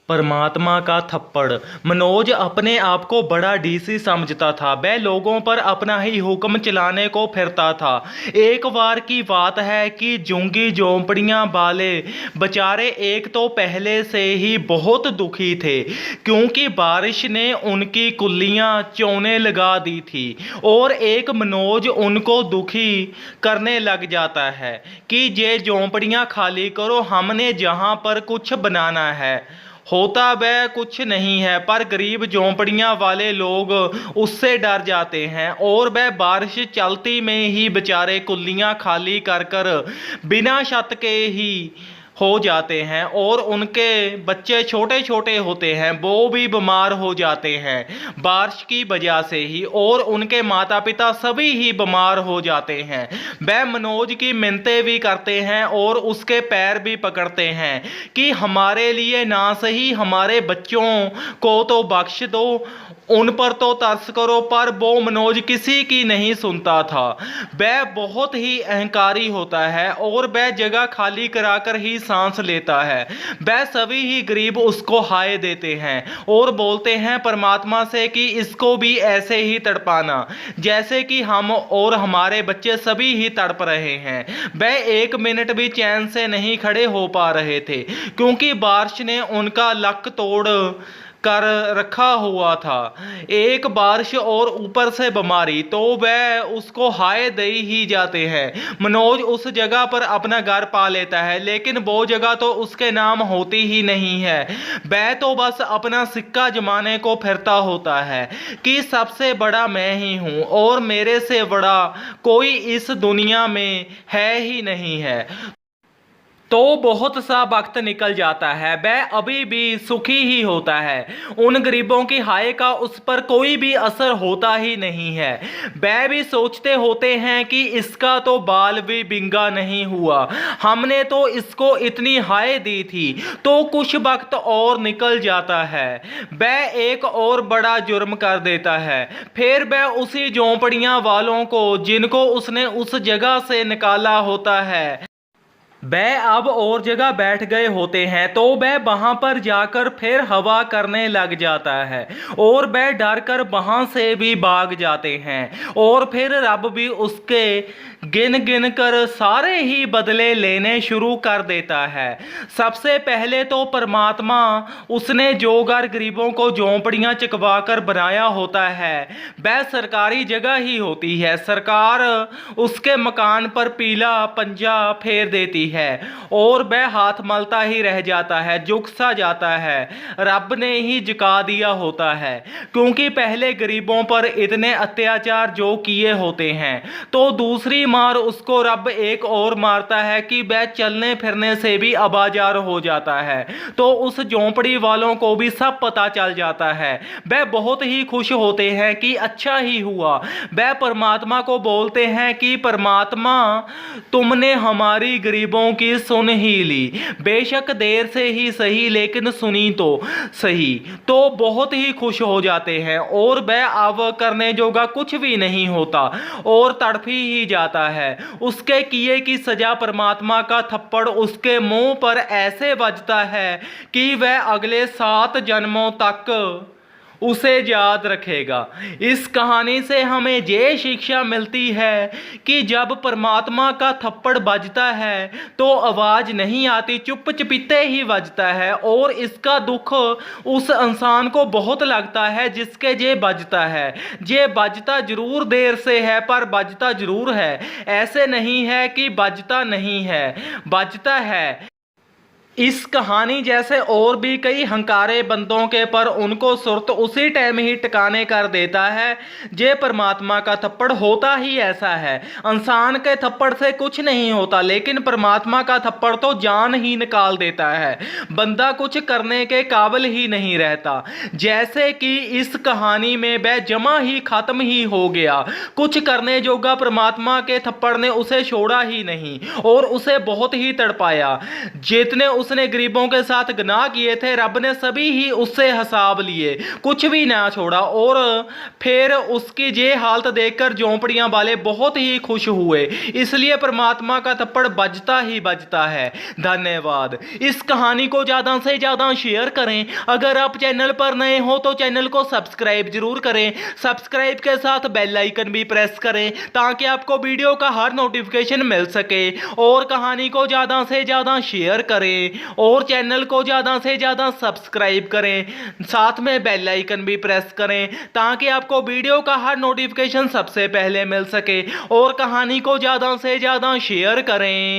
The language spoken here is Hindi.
परमात्मा का थप्पड़। मनोज अपने आप को बड़ा डीसी समझता था। वह लोगों पर अपना ही हुक्म चलाने को फिरता था। एक बार की बात है कि झुग्गी झोंपड़ियां वाले बेचारे एक तो पहले से ही बहुत दुखी थे, क्योंकि बारिश ने उनकी कुल्लियां चौने लगा दी थी। और एक मनोज उनको दुखी करने लग जाता है कि ये झोंपड़ियां खाली करो, हमने जहां पर कुछ बनाना है। होता वह कुछ नहीं है, पर गरीब झोंपड़ियां वाले लोग उससे डर जाते हैं और वह बारिश चलती में ही बेचारे कुल्लियां खाली कर कर बिना छत के ही हो जाते हैं। और उनके बच्चे छोटे छोटे होते हैं, वो भी बीमार हो जाते हैं बारिश की वजह से ही, और उनके माता पिता सभी ही बीमार हो जाते हैं। वह मनोज की मिन्नतें भी करते हैं और उसके पैर भी पकड़ते हैं कि हमारे लिए ना सही हमारे बच्चों को तो बख्श दो, उन पर तो तरस करो। पर वो मनोज किसी की नहीं सुनता था। वह बहुत ही अहंकारी होता है और वह जगह खाली कराकर ही सांस लेता है। वह सभी ही गरीब उसको हाय देते हैं और बोलते हैं परमात्मा से कि इसको भी ऐसे ही तड़पाना जैसे कि हम और हमारे बच्चे सभी ही तड़प रहे हैं। वह एक मिनट भी चैन से नहीं खड़े हो पा रहे थे, क्योंकि बारिश ने उनका लक तोड़ कर रखा हुआ था। एक बारिश और ऊपर से बीमारी, तो वह उसको हाय दे ही जाते हैं। मनोज उस जगह पर अपना घर पा लेता है, लेकिन वो जगह तो उसके नाम होती ही नहीं है। वह तो बस अपना सिक्का जमाने को फिरता होता है कि सबसे बड़ा मैं ही हूँ और मेरे से बड़ा कोई इस दुनिया में है ही नहीं है। तो बहुत सा वक्त निकल जाता है, वह अभी भी सुखी ही होता है। उन गरीबों की हाय का उस पर कोई भी असर होता ही नहीं है। वह भी सोचते होते हैं कि इसका तो बाल भी बिंगा नहीं हुआ, हमने तो इसको इतनी हाय दी थी। तो कुछ वक्त और निकल जाता है, वह एक और बड़ा जुर्म कर देता है। फिर वह उसी झोंपड़ियां वालों को जिनको उसने उस जगह से निकाला होता है, वह अब और जगह बैठ गए होते हैं, तो वह वहां पर जाकर फिर हवा करने लग जाता है और वह डर कर वहां से भी भाग जाते हैं। और फिर रब भी उसके गिन गिन कर सारे ही बदले लेने शुरू कर देता है। सबसे पहले तो परमात्मा उसने जो घर गरीबों को झोंपड़ियां चकवा कर बनाया होता है वह सरकारी जगह ही होती है। सरकार उसके मकान पर पीला पंजा फेर देती है और वह हाथ मलता ही रह जाता है, झुक सा जाता है। रब ने ही झुका दिया होता है, क्योंकि पहले गरीबों पर इतने अत्याचार जो किए होते हैं, तो दूसरी मार उसको रब एक और मारता है कि वह चलने फिरने से भी अबाजार हो जाता है। तो उस झोंपड़ी वालों को भी सब पता चल जाता है। वह बहुत ही खुश होते हैं कि अच्छा ही हुआ। वह परमात्मा को बोलते हैं कि परमात्मा तुमने हमारी गरीबों की सुन ही ली, बेशक देर से ही सही लेकिन सुनी तो सही। तो बहुत ही खुश हो जाते हैं और वह अब करने जोगा कुछ भी नहीं होता और तड़फी ही जाता है। उसके किए की सजा परमात्मा का थप्पड़ उसके मुंह पर ऐसे बजता है कि वह अगले 7 जन्मों तक उसे याद रखेगा। इस कहानी से हमें ये शिक्षा मिलती है कि जब परमात्मा का थप्पड़ बजता है तो आवाज नहीं आती, चुप चुपीते ही बजता है। और इसका दुख उस इंसान को बहुत लगता है जिसके ये बजता है। ये बजता जरूर देर से है, पर बजता जरूर है। ऐसे नहीं है कि बजता नहीं है, बजता है। इस कहानी जैसे और भी कई हंकारे बंदों के पर उनको सुरत उसी टाइम ही टिकाने कर देता है। जे परमात्मा का थप्पड़ होता ही ऐसा है। इंसान के थप्पड़ से कुछ नहीं होता, लेकिन परमात्मा का थप्पड़ तो जान ही निकाल देता है। बंदा कुछ करने के काबिल ही नहीं रहता। जैसे कि इस कहानी में वह जमा ही खत्म ही हो गया। कुछ करने जोगा परमात्मा के थप्पड़ ने उसे छोड़ा ही नहीं और उसे बहुत ही तड़पाया। जितने उसने गरीबों के साथ गुनाह किए थे, रब ने सभी ही उससे हिसाब लिए, कुछ भी ना छोड़ा। और फिर उसकी ये हालत देखकर झोंपड़ियां वाले बहुत ही खुश हुए। इसलिए परमात्मा का थप्पड़ बजता ही बजता है। धन्यवाद। इस कहानी को ज़्यादा से ज़्यादा शेयर करें। अगर आप चैनल पर नए हो तो चैनल को सब्सक्राइब जरूर करें। सब्सक्राइब के साथ बेल आइकन भी प्रेस करें ताकि आपको वीडियो का हर नोटिफिकेशन मिल सके। और कहानी को ज़्यादा से ज़्यादा शेयर करें और चैनल को ज़्यादा से ज़्यादा सब्सक्राइब करें, साथ में बेल आइकन भी प्रेस करें ताकि आपको वीडियो का हर नोटिफिकेशन सबसे पहले मिल सके। और कहानी को ज़्यादा से ज़्यादा शेयर करें।